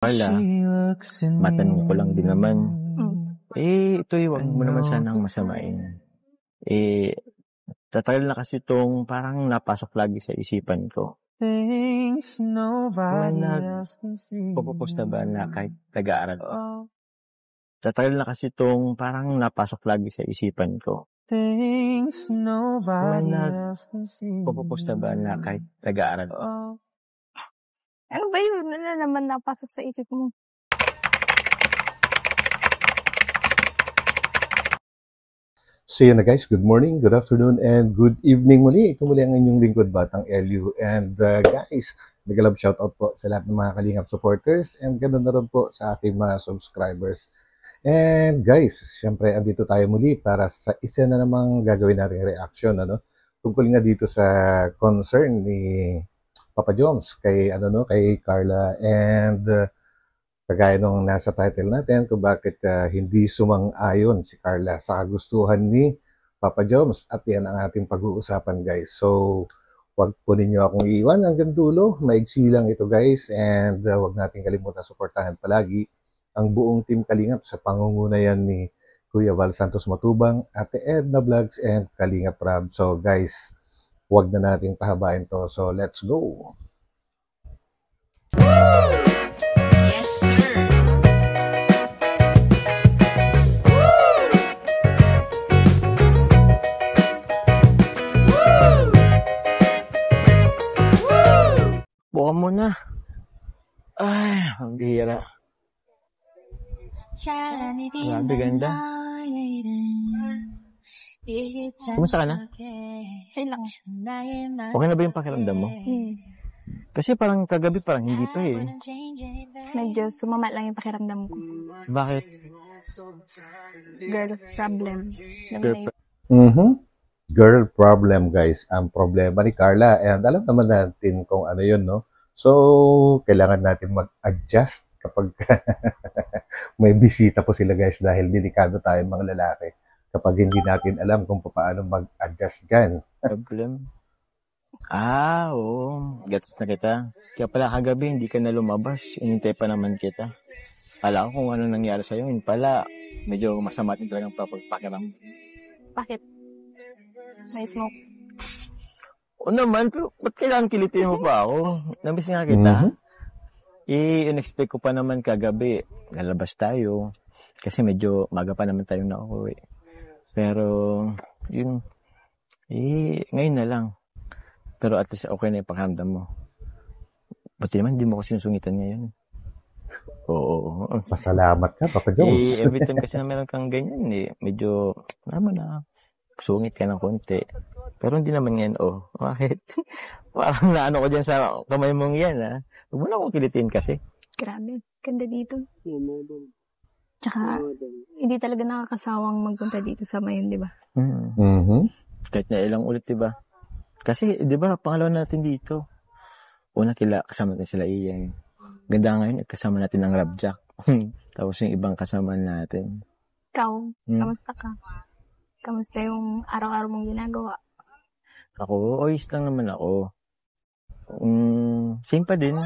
Carla, matanong ko lang din naman, ito'y wag mo naman sanang masamain. Tatagal na kasi itong parang napasok lagi sa isipan ko. May nagpo-propose na ba na kahit nag-aaral? Tatagal na kasi itong parang napasok lagi sa isipan ko. May nagpo-propose na ba na kahit nag-aaral? Ano ba yun? Ano naman napasok sa isip mo? So yun na guys, good morning, good afternoon, and good evening muli. Ito muli ang inyong lingkod, Batang LU. And guys, nag-love shoutout po sa lahat ng mga Kalingap supporters and ganoon na rin po sa aking mga subscribers. And guys, syempre andito tayo muli para sa isa na namang gagawin nating reaction, tungkol nga dito sa concern ni Papa Jones kay kay Carla, and kagaya nung nasa title natin kung bakit hindi sumang-ayon si Carla sa kagustuhan ni Papa Jones, at yan ang ating pag-uusapan guys. So wag po ninyo akong iwan hanggang dulo, maigsi lang ito guys, and wag natin kalimutan suportahan palagi ang buong Team Kalingap sa pangungunayan ni Kuya Val Santos Matubang, Ate Edna Vlogs, and Kalingap Rab. So guys, wag na nating pahabain to. So let's go. Yes, sir. Buka mo na. Ay, ang bihira. Grabe, ganda. Kumusta ka na? Okay lang. Okay na ba yung pakiramdam mo? Kasi parang kagabi parang hindi pa eh. Medyo sumama lang yung pakiramdam ko. Bakit? Girl's problem. Girl problem guys, ang problema ni Carla, and alam naman natin kung ano yun, no? So, kailangan natin mag-adjust kapag may bisita po sila guys, dahil delikado tayo mga lalaki kapag hindi natin alam kung paano mag-adjust dyan. Problem? Oo. Gets na kita. Kaya pala kagabi hindi ka na lumabas. Inintay pa naman kita. Kala ko kung ano nangyari sa'yo. Yun pala, medyo masama din talagang pakiram. Bakit? May smoke. O naman, pero ba't kailangan kilitin mo pa ako? Namiss nga kita. In-expect ko pa naman kagabi. Lalabas tayo. Kasi medyo maga pa naman tayo nauwi. Pero, yun. Ngayon na lang. Pero at least okay na yung pakiramdam mo. Buti naman, hindi mo ko sinusungitan ngayon. Oo. Pasalamat ka, Papa Jones. Every time kasi na meron kang ganyan, medyo, naman na, sungit ka ng konti. Pero hindi naman ngayon, bakit? Parang naano ko dyan sa kamay mong yan, ha? Huwag mo na akong kilitin kasi. Grabe. Ganda dito. Tsaka, hindi talaga nakakasawang magpunta dito sa Mayon, di ba? Kahit na ilang ulit, di ba? Kasi, di ba, pangalawa natin dito. Una kasama natin sila Ian. Ganda ngayon, kasama natin ang Rabjack. Tapos yung ibang kasama natin. Ikaw, kamusta ka? Kamusta yung araw-araw mong ginagawa? Ako, oyos lang naman ako. Same pa din.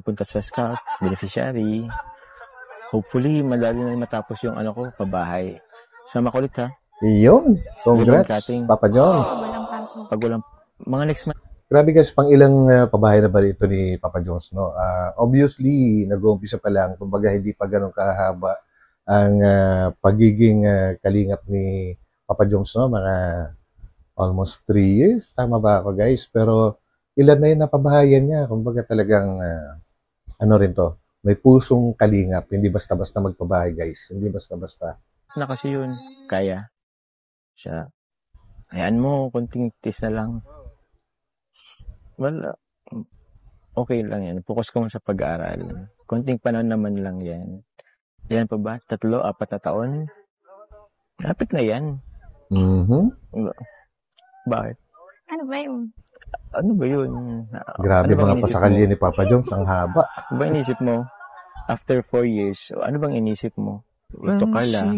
Punta sa scout, beneficiary. Hopefully, madali na matapos yung pabahay. Sama ko ulit, ha? Iyon. Congrats, Papa Jones. Walang pasok. Pag walang, mga next month. Grabe guys, pang ilang pabahay na ba ito ni Papa Jones, no? Obviously, nag-uumpisa pa lang. Kumbaga, hindi pa ganun kahaba ang pagiging kalingap ni Papa Jones, no? Mga almost 3 years. Tama ba ako guys? Pero ilan na yung napabahayan niya. Kumbaga talagang, rin to, may pusong kalingap. Hindi basta-basta magpabahay guys. Hindi basta-basta. Na kasi yun, kaya. Siya. Hayaan mo, konting tis na lang. Well, okay lang yan. Focus ko sa pag-aaral. Konting panahon naman lang yan. Yan pa ba? 3-4 na taon? Lapit na yan. Bakit? Ano ba yun? Ano ba yun? Grabe mga pasakalya ni Papa Jones, ang haba. Ano bang inisip mo? After 4 years, ano bang inisip mo? Ito, Carla,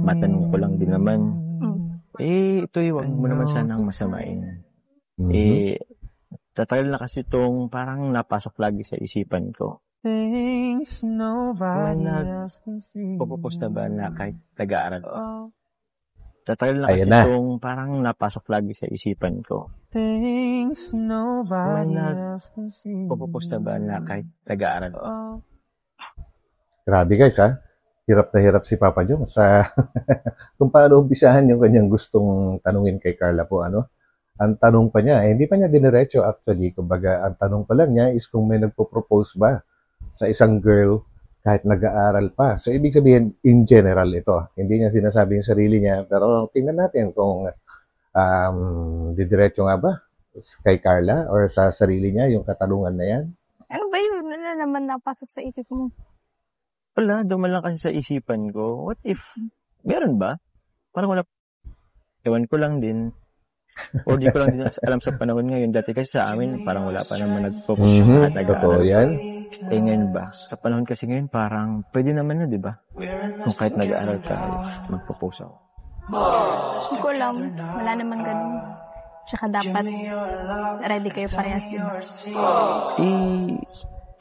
matanong ko lang din naman. Ito'y wag mo naman sanang masamain. Tatagal na kasi itong parang napasok lagi sa isipan ko. Things nobody else can see. Pupupos na ba na kahit nag-aaral? Tatagal na kasi Ayan na. itong parang napasok lagi sa isipan ko. Things nobody else can see. Pupupos na ba na kahit nag-aaral? Grabe guys ha. Hirap na hirap si Papa Jones sa kung paano umpisahan yung kanyang gustong tanungin kay Carla po. Ang tanong pa niya, hindi pa niya diniretso actually. Kumbaga, ang tanong pa lang niya is kung may nagpo-propose ba sa isang girl kahit nag-aaral pa. So, ibig sabihin, in general ito. Hindi niya sinasabi yung sarili niya. Pero tingnan natin kung didiretso nga ba kay Carla or sa sarili niya yung katanungan na yan. Ano ba yun? Ano naman napasok sa isip mo? Wala, dumalang kasi sa isipan ko. What if, meron ba? Parang wala. Ewan ko lang din. O di ko lang din alam sa panahon ngayon. Dati kasi sa amin, parang wala pa naman nag-focus at Totoo yan. Eh ngayon ba? Sa panahon kasi ngayon, parang pwede naman na, di ba? Kung kahit nag-aaral ka, magpo-post ako. Hindi ko alam. Wala naman ganun. Tsaka dapat ready kayo parehas din.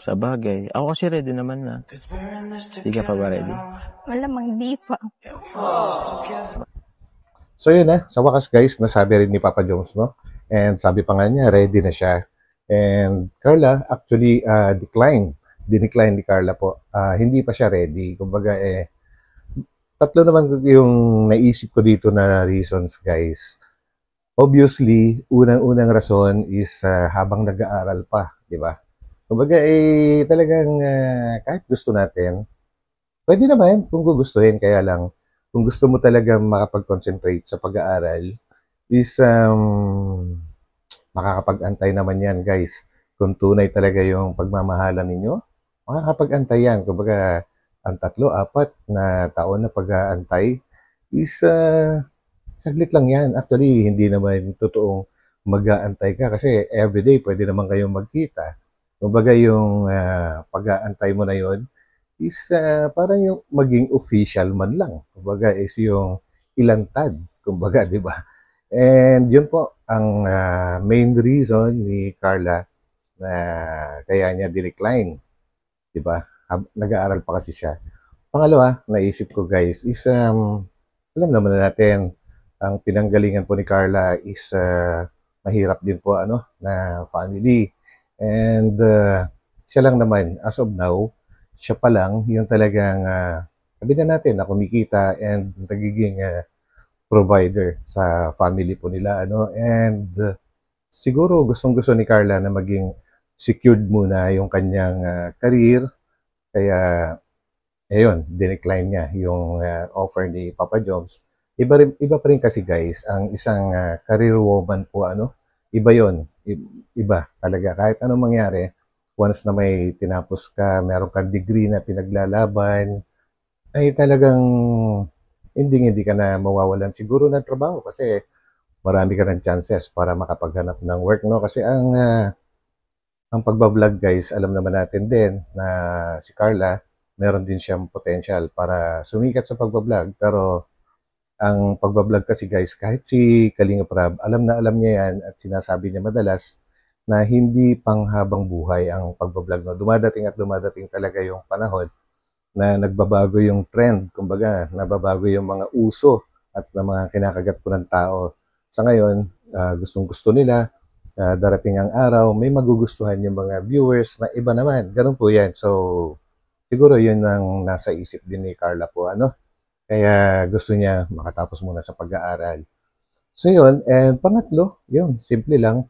Sa bagay. Ako kasi ready naman na. Di ka pa ba ready? Wala mang di pa. So yun sa wakas guys, nasabi rin ni Papa Jones, no? And sabi pa nga niya, ready na siya. And Carla actually dinecline ni Carla po. Hindi pa siya ready. Kumbaga tatlo naman yung naisip ko dito na reasons guys. Obviously, unang-unang rason is habang nag-aaral pa, di ba? Kumbaga talagang kahit gusto natin, pwede naman kung gugustuhin, kaya lang kung gusto mo talagang makapag-concentrate sa pag-aaral, is makakapag-antay naman yan, guys. Kung tunay talaga yung pagmamahalan ninyo, makakapag-antay yan. Kumbaga, ang 3-4 na taon na pag-aantay is saglit lang yan. Actually, hindi naman totoong mag-aantay ka kasi everyday pwede naman kayong magkita. Kumbaga, yung pag-aantay mo na yon is parang yung maging official man lang. Kumbaga is yung ilantad. Kumbaga, di ba? And yun po ang main reason ni Carla na kaya niya dinecline. Di ba? Nag-aaral pa kasi siya. Pangalawa, naisip ko guys, is alam naman natin, ang pinanggalingan po ni Carla is mahirap din po na family. And siya lang naman, as of now, siya pa lang yung talagang sabi na natin na kumikita and nagiging provider sa family po nila and siguro gustong-gusto ni Carla na maging secured muna yung kanyang career, kaya ayun, dinecline niya yung offer ni Papa Jones. Iba pa rin kasi guys, ang isang career woman po iba yon, iba talaga kahit anong mangyari. Once na may tinapos ka, meron kang degree na pinaglalaban, ay talagang hindi ka na mawawalan siguro ng trabaho kasi marami ka ng chances para makapaghanap ng work, no? Kasi ang pagbablog guys, alam naman natin din na si Carla, meron din siyang potential para sumikat sa pagbablog. Pero ang pagbablog kasi guys, kahit si Kalinga Prab, alam na alam niya yan at sinasabi niya madalas, na hindi panghabang buhay ang pagbablog. No? Dumadating talaga yung panahon na nagbabago yung trend. Kumbaga, nababago yung mga uso at na mga kinakagat po ng tao. Sa ngayon, gustong-gusto nila, darating ang araw, may magugustuhan yung mga viewers na iba naman. Ganun po yan. So, siguro yun ang nasa isip din ni Carla po. Kaya gusto niya makatapos muna sa pag-aaral. So yun, and pangatlo, yun, simple lang.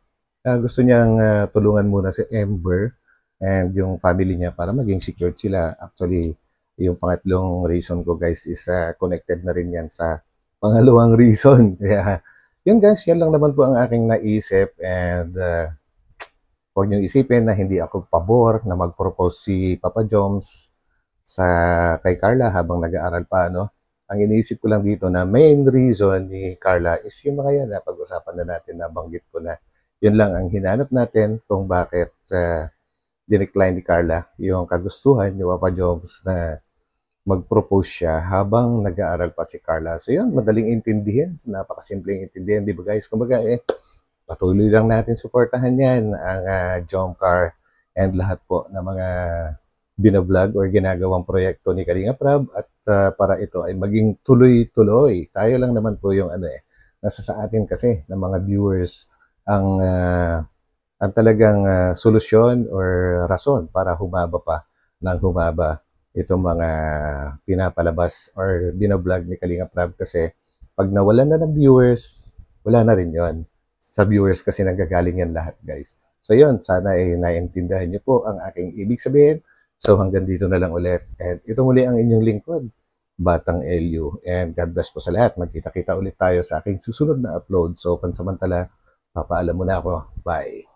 Gusto niyang tulungan muna si Ember and yung family niya para maging secured sila. Actually, yung pangatlong reason ko guys is connected na rin yan sa pangalawang reason. Kaya yun guys, yan lang naman po ang aking naisip and huwag niyong isipin na hindi ako pabor na mag-propose si Papa Jones kay Carla habang nag-aaral pa. Ang iniisip ko lang dito na main reason ni Carla is yung mga yan na pag-usapan na natin, nabanggit ko na. Yun lang ang hinanap natin kung bakit dinecline ni Carla yung kagustuhan ni Papa Jones na mag-propose siya habang nag-aaral pa si Carla. So yun, madaling intindihin. Napakasimpleng intindihin, di ba guys? Kumbaga patuloy lang natin suportahan yan ang Jomcar and lahat po ng mga binavlog or ginagawang proyekto ni Kalinga Prab at para ito ay maging tuloy-tuloy. Tayo lang naman po yung nasa sa atin kasi ng mga viewers ang talagang solusyon or rason para humaba pa ng humaba itong mga pinapalabas or binavlog ni Kalinga Prab kasi pag nawalan na ng viewers, wala na rin yon. Sa viewers kasi nanggagaling yan lahat, guys. So yun, sana ay naiintindihan niyo po ang aking ibig sabihin. So hanggang dito na lang ulit. And ito muli ang inyong lingkod, Batang LU. And God bless po sa lahat. Magkita-kita ulit tayo sa aking susunod na upload. So pansamantala, papaalam muna ako. Bye.